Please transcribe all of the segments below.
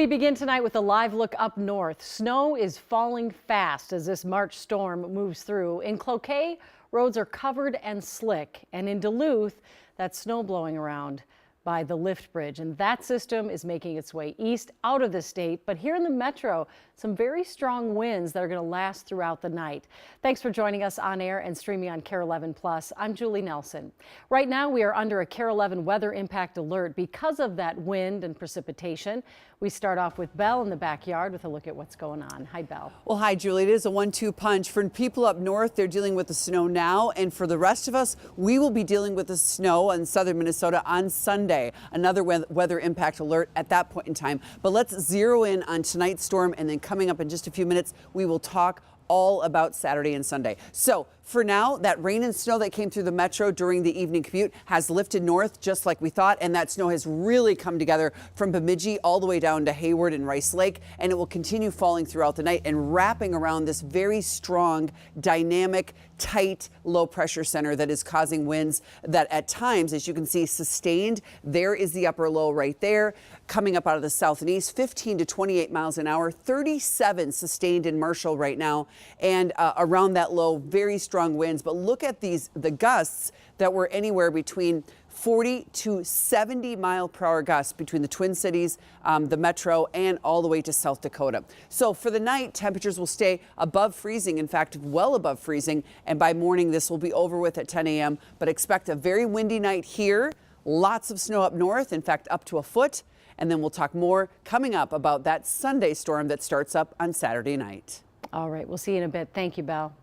We begin tonight with a live look up north. Snow is falling fast as this March storm moves through. In Cloquet, roads are covered and slick, and in Duluth, that's snow blowing around by the lift bridge, and that system is making its way east out of the state. But here in the metro, some very strong winds that are going to last throughout the night. Thanks for joining us on air and streaming on KARE 11 Plus. I'm Julie Nelson. Right now we are under a KARE 11 weather impact alert because of that wind and precipitation. We start off with Belle in the backyard with a look at what's going on. Hi, Belle. Well, hi, Julie. It is a 1-2 punch. For people up north, they're dealing with the snow now, and for the rest of us, we will be dealing with the snow in southern Minnesota on Sunday. Another weather impact alert at that point in time. But let's zero in on tonight's storm, and then coming up in just a few minutes, we will talk all about Saturday and Sunday. So for now, that rain and snow that came through the metro during the evening commute has lifted north just like we thought, and that snow has really come together from Bemidji all the way down to Hayward and Rice Lake, and it will continue falling throughout the night and wrapping around this very strong, dynamic, tight low pressure center that is causing winds that at times, as you can see, sustained. There is the upper low right there coming up out of the south and east, 15 to 28 miles an hour, 37 sustained in Marshall right now, and around that low, very strong winds. But look at the gusts that were anywhere between 40 to 70 mile per hour gusts between the Twin Cities, the metro, and all the way to South Dakota. So for the night, temperatures will stay above freezing, in fact, well above freezing. And by morning, this will be over with at 10 a.m. But expect a very windy night here. Lots of snow up north, in fact, up to a foot. And then we'll talk more coming up about that Sunday storm that starts up on Saturday night. All right, we'll see you in a bit. Thank you, Belle.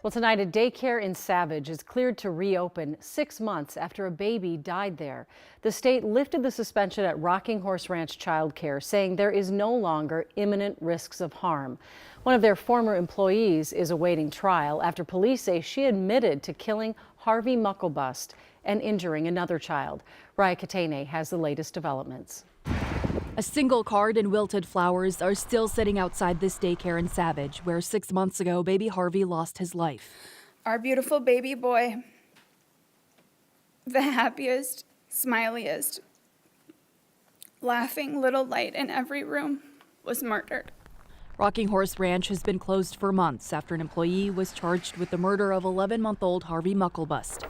Well, tonight, a daycare in Savage is cleared to reopen 6 months after a baby died there. The state lifted the suspension at Rocking Horse Ranch Child Care, saying there is no longer imminent risks of harm. One of their former employees is awaiting trial after police say she admitted to killing Harvey Mucklebust and injuring another child. Raya Katene has the latest developments. A single card and wilted flowers are still sitting outside this daycare in Savage, where 6 months ago, baby Harvey lost his life. Our beautiful baby boy, the happiest, smiliest, laughing little light in every room, was murdered. Rocking Horse Ranch has been closed for months after an employee was charged with the murder of 11-month-old Harvey Mucklebust.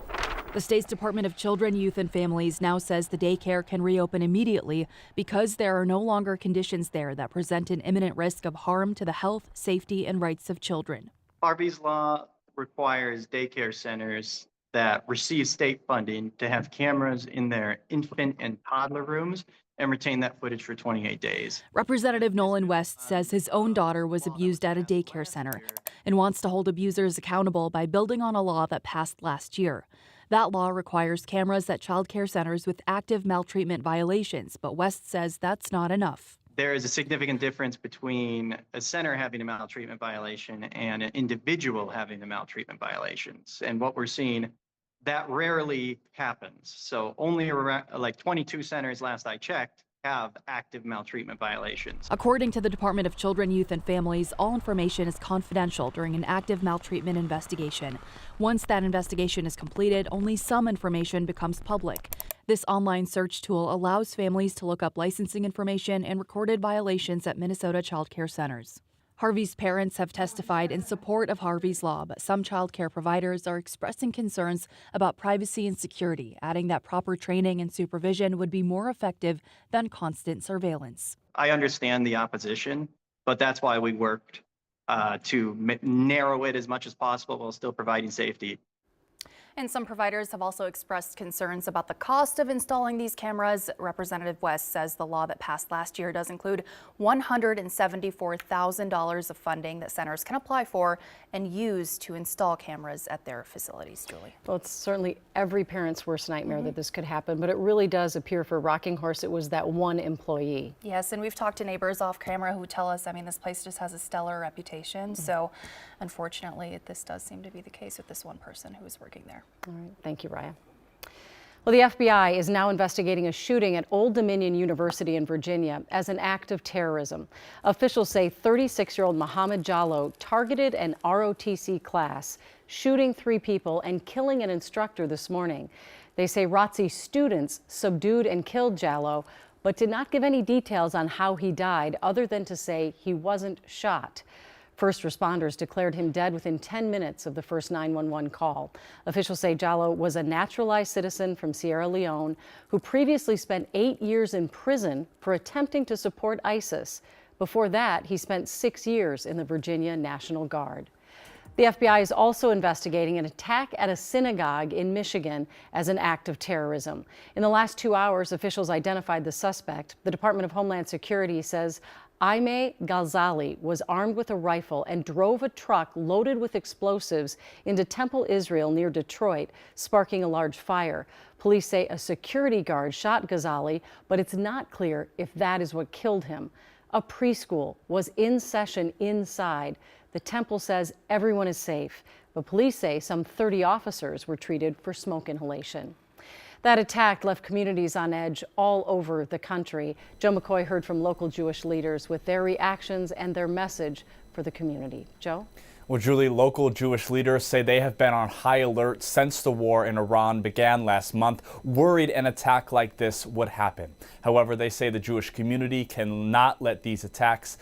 The state's Department of Children, Youth and Families now says the daycare can reopen immediately because there are no longer conditions there that present an imminent risk of harm to the health, safety, and rights of children. Harvey's Law requires daycare centers that receive state funding to have cameras in their infant and toddler rooms and retain that footage for 28 days. Representative Nolan West says his own daughter was abused at a daycare center and wants to hold abusers accountable by building on a law that passed last year. That law requires cameras at child care centers with active maltreatment violations, but West says that's not enough. There is a significant difference between a center having a maltreatment violation and an individual having a maltreatment violations. And what we're seeing, that rarely happens. So only around, like 22 centers last I checked have active maltreatment violations. According to the Department of Children, Youth and Families, all information is confidential during an active maltreatment investigation. Once that investigation is completed, only some information becomes public. This online search tool allows families to look up licensing information and recorded violations at Minnesota child care centers. Harvey's parents have testified in support of Harvey's Law, but some child care providers are expressing concerns about privacy and security, adding that proper training and supervision would be more effective than constant surveillance. I understand the opposition, but that's why we worked to narrow it as much as possible while still providing safety. And some providers have also expressed concerns about the cost of installing these cameras. Representative West says the law that passed last year does include $174,000 of funding that centers can apply for and use to install cameras at their facilities. Julie. Well, it's certainly every parent's worst nightmare that this could happen, but it really does appear for Rocking Horse it was that one employee. Yes, and we've talked to neighbors off camera who tell us, I mean, this place just has a stellar reputation. So unfortunately, this does seem to be the case with this one person who was working there. All right, thank you, Raya. Well, the FBI is now investigating a shooting at Old Dominion University in Virginia as an act of terrorism. Officials say 36-year-old Mohammed Jallo targeted an ROTC class, shooting 3 people and killing an instructor this morning. They say ROTC students subdued and killed Jallo but did not give any details on how he died other than to say he wasn't shot. First responders declared him dead within 10 minutes of the first 911 call. Officials say Jallow was a naturalized citizen from Sierra Leone who previously spent 8 years in prison for attempting to support ISIS. Before that, he spent 6 years in the Virginia National Guard. The FBI is also investigating an attack at a synagogue in Michigan as an act of terrorism. In the last 2 hours, officials identified the suspect. The Department of Homeland Security says Aimee Ghazali was armed with a rifle and drove a truck loaded with explosives into Temple, Israel near Detroit, sparking a large fire. Police say a security guard shot Ghazali, but it's not clear if that is what killed him. A preschool was in session inside. The Temple says everyone is safe, but police say some 30 officers were treated for smoke inhalation. That attack left communities on edge all over the country. Joe McCoy heard from local Jewish leaders with their reactions and their message for the community. Joe? Well, Julie, local Jewish leaders say they have been on high alert since the war in Iran began last month, worried an attack like this would happen. However, they say the Jewish community cannot let these attacks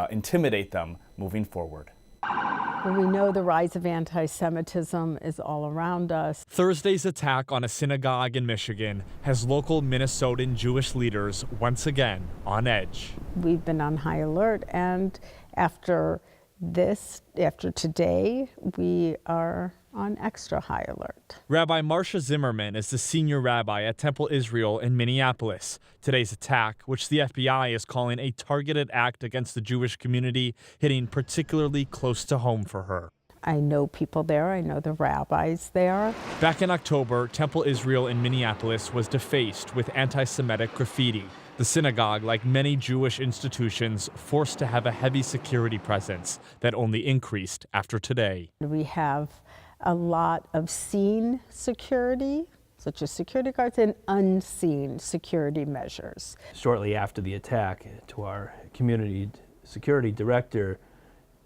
intimidate them moving forward. Well, we know the rise of anti-Semitism is all around us. Thursday's attack on a synagogue in Michigan has local Minnesotan Jewish leaders once again on edge. We've been on high alert, and after today, we are on extra high alert. Rabbi Marcia Zimmerman is the senior rabbi at Temple Israel in Minneapolis. Today's attack, which the FBI is calling a targeted act against the Jewish community, hitting particularly close to home for her. I know people there. I know the rabbis there. Back in October, Temple Israel in Minneapolis was defaced with anti-Semitic graffiti. The synagogue, like many Jewish institutions, forced to have a heavy security presence that only increased after today. We have a lot of seen security, such as security guards, and unseen security measures. Shortly after the attack, to our community security director,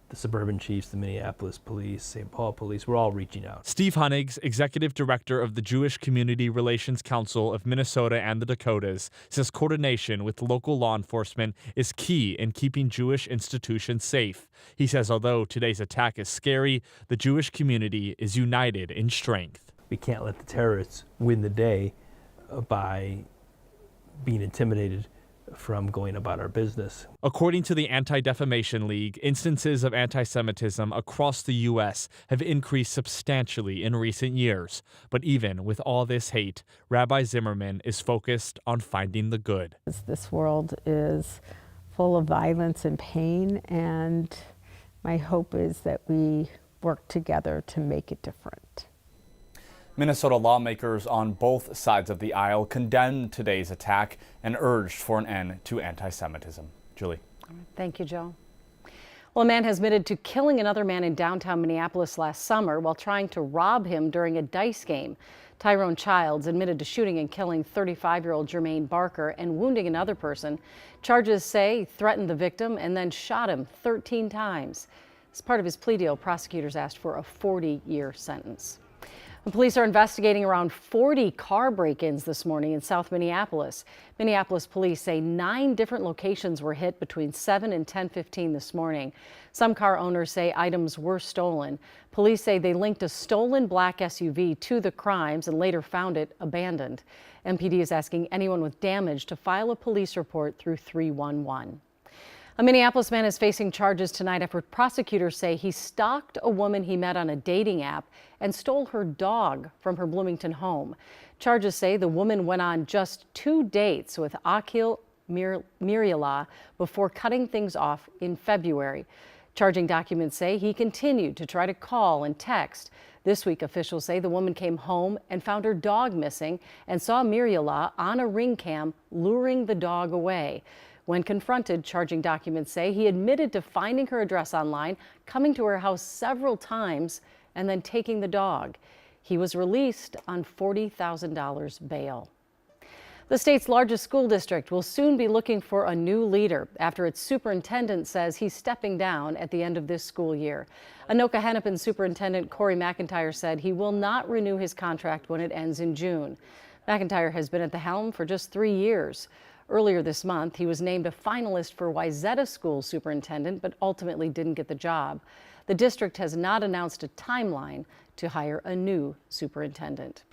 the suburban chiefs, the Minneapolis police, St. Paul police, we're all reaching out. Steve Hunnigs, executive director of the Jewish Community Relations Council of Minnesota and the Dakotas, says coordination with local law enforcement is key in keeping Jewish institutions safe. He says although today's attack is scary, the Jewish community is united in strength. We can't let the terrorists win the day by being intimidated from going about our business. According to the Anti-Defamation League, instances of anti-Semitism across the U.S. have increased substantially in recent years. But even with all this hate, Rabbi Zimmerman is focused on finding the good. This world is full of violence and pain, and my hope is that we work together to make it different. Minnesota lawmakers on both sides of the aisle condemned today's attack and urged for an end to anti-Semitism. Julie. Thank you, Joe. Well, a man has admitted to killing another man in downtown Minneapolis last summer while trying to rob him during a dice game. Tyrone Childs admitted to shooting and killing 35-year-old Jermaine Barker and wounding another person. Charges say he threatened the victim and then shot him 13 times. As part of his plea deal, prosecutors asked for a 40-year sentence. The police are investigating around 40 car break-ins this morning in South Minneapolis. Minneapolis police say 9 different locations were hit between 7 and 10:15 this morning. Some car owners say items were stolen. Police say they linked a stolen black SUV to the crimes and later found it abandoned. MPD is asking anyone with damage to file a police report through 311. A Minneapolis man is facing charges tonight after prosecutors say he stalked a woman he met on a dating app and stole her dog from her Bloomington home. Charges say the woman went on just 2 dates with Akil Miriala before cutting things off in February. Charging documents say he continued to try to call and text. This week, officials say the woman came home and found her dog missing and saw Miriala on a ring cam luring the dog away. When confronted, charging documents say he admitted to finding her address online, coming to her house several times, and then taking the dog. He was released on $40,000 bail. The state's largest school district will soon be looking for a new leader after its superintendent says he's stepping down at the end of this school year. Anoka Hennepin Superintendent Corey McIntyre said he will not renew his contract when it ends in June. McIntyre has been at the helm for just 3 years. Earlier this month, he was named a finalist for Wayzata School superintendent, but ultimately didn't get the job. The district has not announced a timeline to hire a new superintendent.